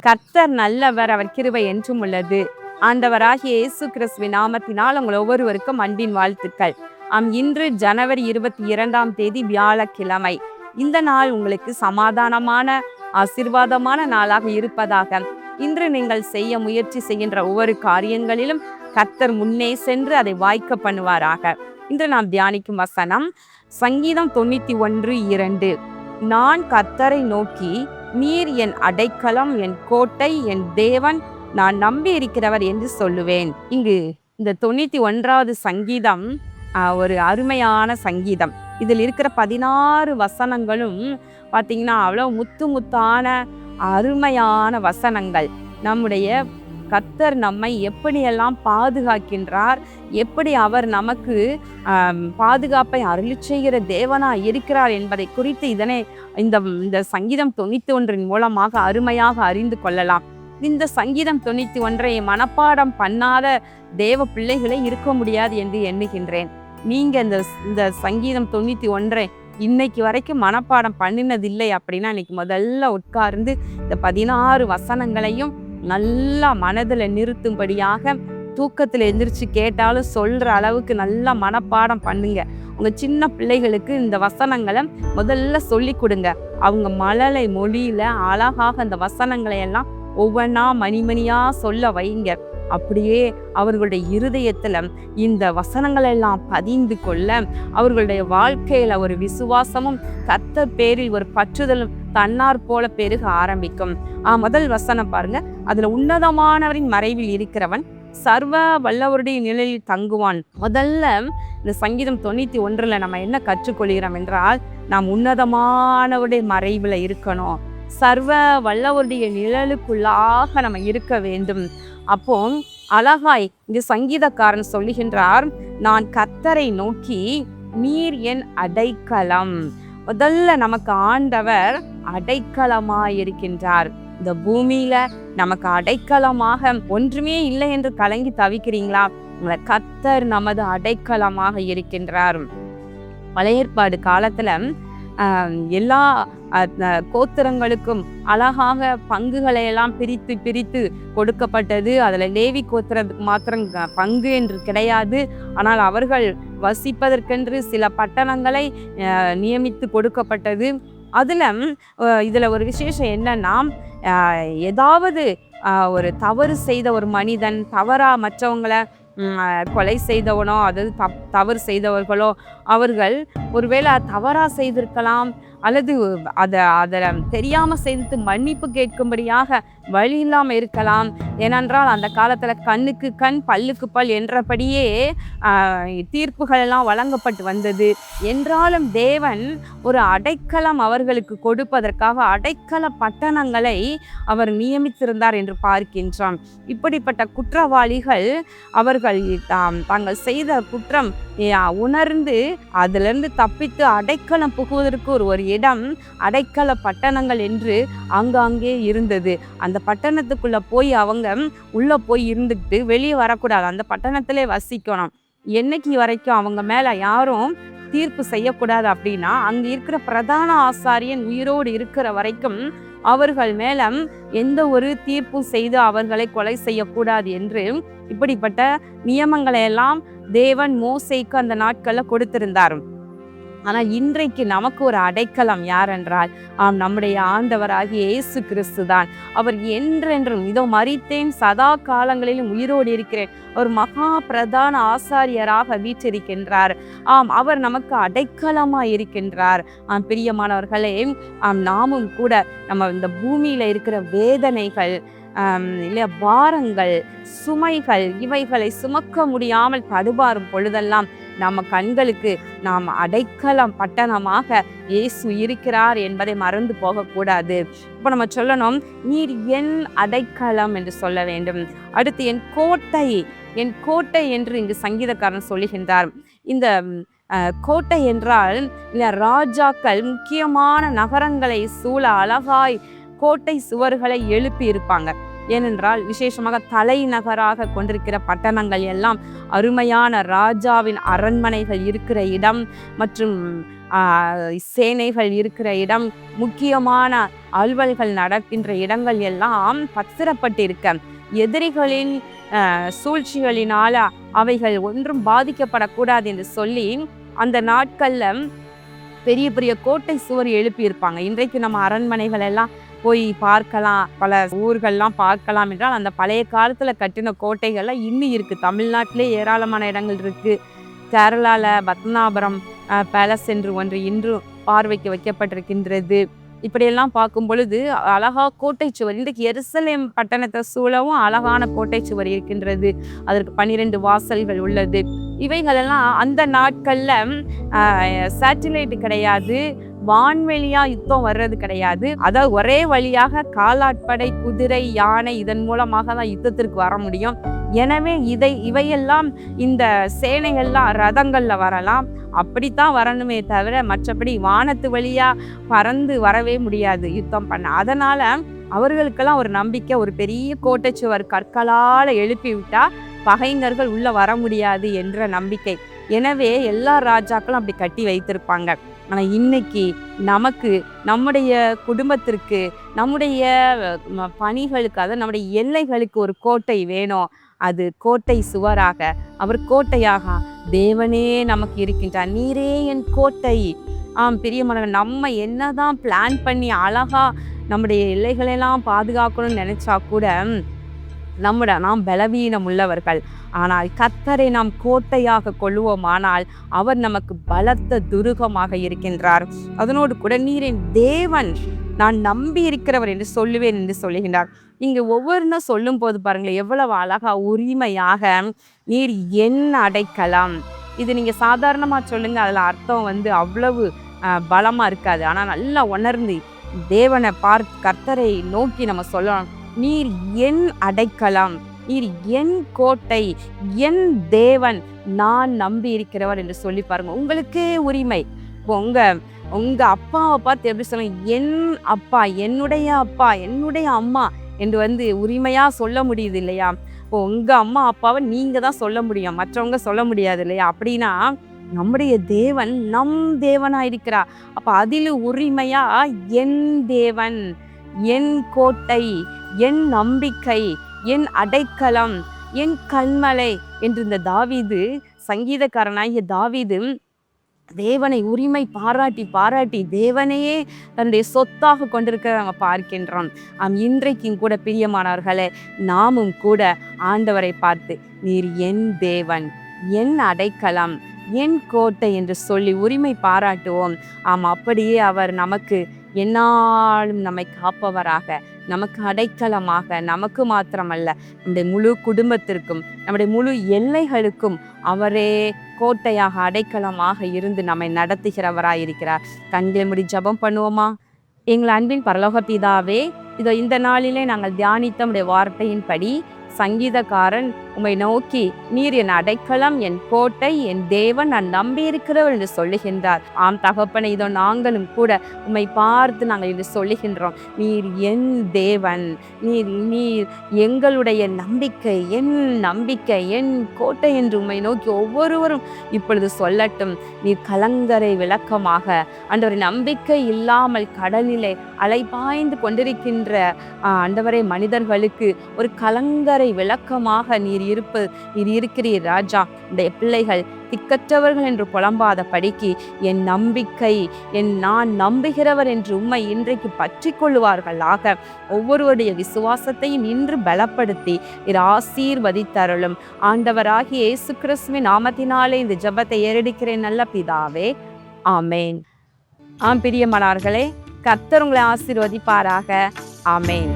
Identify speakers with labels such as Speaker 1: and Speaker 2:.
Speaker 1: கர்த்தர் நல்லவர், அவர் கிருபை என்றும் உள்ளது. ஆண்டவராகிய இயேசு கிறிஸ்துவின் நாமத்தினால் உங்கள் ஒவ்வொருவருக்கும் அன்பின் வாழ்த்துக்கள். இன்று ஜனவரி 22 வியாழக்கிழமை. இந்த நாள் உங்களுக்கு சமாதானமான ஆசீர்வாதமான நாளாக இருப்பதாக. இன்று நீங்கள் செய்ய முயற்சி செய்கின்ற ஒவ்வொரு காரியங்களிலும் கர்த்தர் முன்னே சென்று அதை வாய்க்க பண்ணுவாராக. இன்று நாம் தியானிக்கும் வசனம் சங்கீதம் 91:2. நான் கர்த்தரை நோக்கி, நீர் என் அடைக்கலம், என் கோட்டை, என் தேவன், நான் நம்பி இருக்கிறவர் என்று சொல்லுவேன். இங்கு இந்த 91வது சங்கீதம் ஒரு அருமையான சங்கீதம். இதில் இருக்கிற 16 வசனங்களும் பார்த்தீங்கன்னா அவ்வளோ முத்தான அருமையான வசனங்கள். நம்முடைய கர்த்தர் நம்மை எப்படியெல்லாம் பாதுகாக்கின்றார், எப்படி அவர் நமக்கு பாதுகாப்பை அருளி செய்கிற தேவனாய் இருக்கிறார் என்பதை குறித்து இந்த சங்கீதம் 91 மூலமாக அருமையாக அறிந்து கொள்ளலாம். இந்த சங்கீதம் 91 மனப்பாடம் பண்ணாத தேவ பிள்ளைகளே இருக்க முடியாது என்று எண்ணுகின்றேன். நீங்க இந்த சங்கீதம் 91 இன்னைக்கு வரைக்கும் மனப்பாடம் பண்ணினதில்லை அப்படின்னா இன்னைக்கு முதல்ல உட்கார்ந்து இந்த 16 வசனங்களையும் நல்லா மனதில் நிறுத்தும்படியாக தூக்கத்தில் எந்திரிச்சு கேட்டாலும் சொல்ற அளவுக்கு நல்லா மனப்பாடம் பண்ணுங்க. உங்க சின்ன பிள்ளைகளுக்கு இந்த வசனங்களை முதல்ல சொல்லி கொடுங்க. அவங்க மழலை மொழியில அழகாக அந்த வசனங்களை எல்லாம் ஒவ்வொன்றா மணிமணியா சொல்ல வைங்க. அப்படியே அவர்களுடைய இருதயத்துல இந்த வசனங்கள் எல்லாம் பதிந்து கொள்ள அவர்களுடைய வாழ்க்கையில ஒரு விசுவாசமும் கர்த்தர் பேரில் ஒரு பற்றுதலும் தன்னார் போல பெருக ஆரம்பிக்கும். முதல் வசனம் பாருங்க. அதுல உன்னதமானவரின் மறைவில் இருக்கிறவன் சர்வ வல்லவருடைய நிலையில் தங்குவான். முதல்ல இந்த சங்கீதம் 91 நம்ம என்ன கற்றுக்கொள்கிறோம் என்றால், நாம் உன்னதமானவருடைய மறைவில் இருக்கணும், சர்வ வல்லவருடைய நிழலுக்குள்ளாக நம்ம இருக்க வேண்டும். அப்போ அழகாய் இந்த சங்கீதக்காரன் சொல்லுகின்றார், நான் கர்த்தரை நோக்கி, நீர் என் அடைக்கலம். முதல்ல நமக்கு ஆண்டவர் அடைக்கலமாயிருக்கின்றார். இந்த பூமியில நமக்கு அடைக்கலமாக ஒன்றுமே இல்லை என்று கலங்கி தவிக்கிறீங்களா? உங்களை கர்த்தர் நமது அடைக்கலமாக இருக்கின்றார். பழைய ஏற்பாடு காலத்துல எல்லா கோத்திரங்களுக்கும் அழகாக பங்குகளை எல்லாம் பிரித்து கொடுக்கப்பட்டது. அதுல லேவி கோத்திரத்துக்கு மாத்திரம் பங்கு என்று கிடையாது. ஆனால் அவர்கள் வசிப்பதற்கென்று சில பட்டணங்களை நியமித்து கொடுக்கப்பட்டது. இதுல ஒரு விசேஷம் என்னன்னா, ஏதாவது ஒரு தவறு செய்த ஒரு மனிதன் தவறா மற்றவங்களை கொலை செய்தவனோ அதாவது தவறு செய்தவர்களோ அவர்கள் ஒருவேளை தவறா செய்திருக்கலாம், அல்லது அதை தெரியாம செய்து மன்னிப்பு கேட்கும்படியாக வழி இல்லாம இருக்கலாம். ஏனென்றால் அந்த காலத்துல கண்ணுக்கு கண் பல்லுக்கு பல் என்றபடியே தீர்ப்புகள் எல்லாம் வழங்கப்பட்டு வந்தது. என்றாலும் தேவன் ஒரு அடைக்கலம் அவர்களுக்கு கொடுப்பதற்காக அடைக்கல பட்டணங்களை அவர் நியமித்திருந்தார் என்று பார்க்கின்றோம். இப்படிப்பட்ட குற்றவாளிகள் அவர்கள் தாங்கள் செய்த குற்றம் உணர்ந்து அதிலிருந்து தப்பித்து அடைக்கலம் புகுவதற்கு ஒரு இடம் அடைக்கல பட்டணங்கள் என்று அங்கே இருந்தது. அந்த பட்டணத்துக்குள்ள போய் அவங்க உள்ள போய் இருந்துட்டு வெளியே வரக்கூடாது, அந்த பட்டணத்திலே வசிக்கணும். என்னைக்கு வரைக்கும் அவங்க மேல யாரும் தீர்ப்பு செய்யக்கூடாது அப்படின்னா, அங்க இருக்கிற பிரதான ஆசாரியன் உயிரோடு இருக்கிற வரைக்கும் அவர்கள் மேல எந்த ஒரு தீர்ப்பும் செய்து அவர்களை கொலை செய்யக்கூடாது என்று இப்படிப்பட்ட நியமங்களை எல்லாம் தேவன் மோசேக்கு அந்த நாட்கள்ல கொடுத்திருந்தார். ஆனால் இன்றைக்கு நமக்கு ஒரு அடைக்கலம் யார் என்றால், நம்முடைய ஆண்டவராகிய இயேசு கிறிஸ்து தான். அவர் என்றென்றும் இதோ மரித்தேன், சதா காலங்களிலும் உயிரோடு இருக்கிறேன், ஒரு மகா பிரதான ஆசாரியராக வீற்றிருக்கின்றார். அவர் நமக்கு அடைக்கலமாய் இருக்கின்றார். பிரியமானவர்களே, நாமும் கூட நம்ம இந்த பூமியில இருக்கிற வேதனைகள் இல்லையா, பாரங்கள், சுமைகள், இவைகளை சுமக்க முடியாமல் தடுமாறும் பொழுதெல்லாம் நம்ம கண்களுக்கு நாம் அடைக்கலம் பட்டணமாக இயேசு இருக்கிறார் என்பதை மறந்து போகக்கூடாது. இப்போ நம்ம சொல்லணும், நீர் என் அடைக்கலம் என்று சொல்ல வேண்டும். அடுத்து என் கோட்டை என்று இங்கு சங்கீதக்காரன் சொல்லுகின்றார். இந்த கோட்டை என்றால் ராஜாக்கள் முக்கியமான நகரங்களை சூழ அழகாய் கோட்டை சுவர்களை எழுப்பி இருப்பாங்க. ஏனென்றால் விசேஷமாக தலைநகராக கொண்டிருக்கிற பட்டணங்கள் எல்லாம் அருமையான ராஜாவின் அரண்மனைகள் இருக்கிற இடம் மற்றும் சேனைகள் இருக்கிற இடம், முக்கியமான அலுவல்கள் நடக்கின்ற இடங்கள் எல்லாம் பத்திரப்பட்டிருக்க, எதிரிகளின் சூழ்ச்சிகளினால அவைகள் ஒன்றும் பாதிக்கப்படக்கூடாது என்று சொல்லி அந்த நாட்கள்ல பெரிய பெரிய கோட்டை சுவர் எழுப்பியிருப்பாங்க. இன்றைக்கு நம்ம அரண்மனைகள் எல்லாம் போய் பார்க்கலாம், பல ஊர்கள்லாம் பார்க்கலாம் என்றால் அந்த பழைய காலத்துல கட்டின கோட்டைகள்லாம் இன்னும் இருக்கு. தமிழ்நாட்டிலே ஏராளமான இடங்கள் இருக்கு. கேரளால பத்மநாபரம் பேலஸ் என்று ஒன்று இன்றும் பார்வைக்கு வைக்கப்பட்டிருக்கின்றது. இப்படியெல்லாம் பார்க்கும் பொழுது அழகா கோட்டை சுவர், இன்றைக்கு எருசலேம் பட்டணத்தை சூழவும் அழகான கோட்டை சுவர் இருக்கின்றது. அதற்கு 12 வாசல்கள் உள்ளது. இவைகளெல்லாம் அந்த நாட்கள்ல சேட்டிலைட் கிடையாது, வான்வெளியா யுத்தம் வர்றது கிடையாது. அதாவது ஒரே வழியாக காலாட்படை, குதிரை, யானை இதன் மூலமாக தான் யுத்தத்திற்கு வர முடியும். எனவே இவையெல்லாம் இந்த சேனைகள்லாம் ரதங்கள்ல வரலாம், அப்படித்தான் வரணுமே தவிர மற்றபடி வானத்து வழியா பறந்து வரவே முடியாது யுத்தம் பண்ண. அதனால அவர்களுக்கெல்லாம் ஒரு நம்பிக்கை, ஒரு பெரிய கோட்டைச்சுவர் கற்களால் எழுப்பி விட்டா பகைஞர்கள் உள்ள வர முடியாது என்ற நம்பிக்கை. எனவே எல்லா ராஜாக்களும் அப்படி கட்டி வைத்திருப்பாங்க. ஆனால் இன்னைக்கு நமக்கு, நம்முடைய குடும்பத்திற்கு, நம்முடைய பணிகளுக்கு, அதாவது நம்முடைய எல்லைகளுக்கு ஒரு கோட்டை வேணும். அது கோட்டை சுவராக, அவர் கோட்டையாக தேவனே நமக்கு இருக்கின்றார். நீரே என் கோட்டை. பிரியமானவர்களே, நம்ம என்னதான் பிளான் பண்ணி அழகா நம்முடைய எல்லைகளெல்லாம் பாதுகாக்கணும்னு நினைச்சா கூட நாம் பலவீனம் உள்ளவர்கள். ஆனால் கர்த்தரை நாம் கோட்டையாக கொள்வோமானால் அவர் நமக்கு பலத்த துருகமாக இருக்கின்றார். அதனோடு கூட நீரின் தேவன் நான் நம்பி இருக்கிறவர் என்று சொல்லுவேன் என்று சொல்லுகின்றார். இங்கு ஒவ்வொருன்னும் சொல்லும் போது பாருங்களேன், எவ்வளவு அழகா உரிமையாக நீர் என் அடைக்கலம். இது நீங்க சாதாரணமா சொல்லுங்க, அதுல அர்த்தம் அவ்வளவு பலமா இருக்காது. ஆனா நல்லா உணர்ந்து தேவனை கர்த்தரை நோக்கி நம்ம சொல்லணும், நீர் என் அடைக்கலம், நீர் என் கோட்டை, என் தேவன், நான் நம்பி இருக்கிறவர் என்று சொல்லி பாருங்க. உங்களுக்கே உரிமை. உங்க அப்பாவை பார்த்து எப்படி சொல்லுங்க, என் அப்பா, என்னுடைய அப்பா, என்னுடைய அம்மா என்று உரிமையா சொல்ல முடியுது இல்லையா? இப்போ உங்க அம்மா அப்பாவை நீங்க தான் சொல்ல முடியும், மற்றவங்க சொல்ல முடியாது இல்லையா? அப்படின்னா நம்முடைய தேவன் நம் தேவனா இருக்கிறார். அப்ப அதில் உரிமையா என் தேவன், என் கோட்டை, என் நம்பிக்கை, என் அடைக்கலம், என் கண்மலை என்று இந்த தாவீது, சங்கீதக்காரனாகிய தாவீது தேவனை உரிமை பாராட்டி தேவனையே தன்னுடைய சொத்தாக கொண்டிருக்க நம்ம பார்க்கின்றோம். இன்றைக்கும் கூட பிரியமானவர்களே, நாமும் கூட ஆண்டவரை பார்த்து நீர் என் தேவன், என் அடைக்கலம், என் கோட்டை என்று சொல்லி உரிமை பாராட்டுவோம். அப்படியே அவர் நமக்கு என்னாலும் நம்மை காப்பவராக, நமக்கு அடைக்கலமாக, நமக்கு மாத்திரமல்ல நம்முடைய முழு குடும்பத்திற்கும், நம்முடைய முழு எல்லைகளுக்கும் அவரே கோட்டையாக, அடைக்கலமாக இருந்து நம்மை நடத்துகிறவராயிருக்கிறார். கண்களை மூடி ஜெபம் பண்ணுவோமா? எங்கள் அன்பின் பரலோக பிதாவே, இந்த நாளிலே நாங்கள் தியானித்த நம்முடைய வார்த்தையின்படி சங்கீதக்காரன் உம்மை நோக்கி நீர் என் அடைக்கலம், என் கோட்டை, என் தேவன், நான் நம்பி இருக்கிறவர் என்று சொல்லுகின்றார். ஆம் தகப்பனை, நாங்களும் கூட உம்மை பார்த்து நாங்கள் என்று சொல்லுகின்றோம், நீர் என் தேவன், நீர் எங்களுடைய நம்பிக்கை, என் கோட்டை என்று உம்மை நோக்கி ஒவ்வொருவரும் இப்பொழுது சொல்லட்டும். நீர் கலங்கரை விளக்கமாக, ஆண்டவரை நம்பிக்கை இல்லாமல் கடலிலே அலைபாய்ந்து கொண்டிருக்கின்ற ஆண்டவரை மனிதர்களுக்கு ஒரு கலங்கரை விளக்கமாக நீர் இருக்கிறீர் ராஜா. இந்த பிள்ளைகள் திக்கற்றவர்கள் என்று புலம்பாத படிக்கு என் நம்பிக்கை, நான் நம்புகிறவர் என்று உம்மை இன்றைக்கு பற்றி கொள்வார்களாக. ஒவ்வொருவருடைய விசுவாசத்தையும் இன்று பலப்படுத்தி ஆசீர்வதித்தருளும். ஆண்டவராகிய இயேசு கிறிஸ்துவின் நாமத்தினாலே இந்த ஜெபத்தை ஏறெடுக்கிறேன் நல்ல பிதாவே, ஆமேன். பிரியமானவர்களே, கர்த்தர் உங்களை ஆசீர்வதிப்பாராக. ஆமேன்.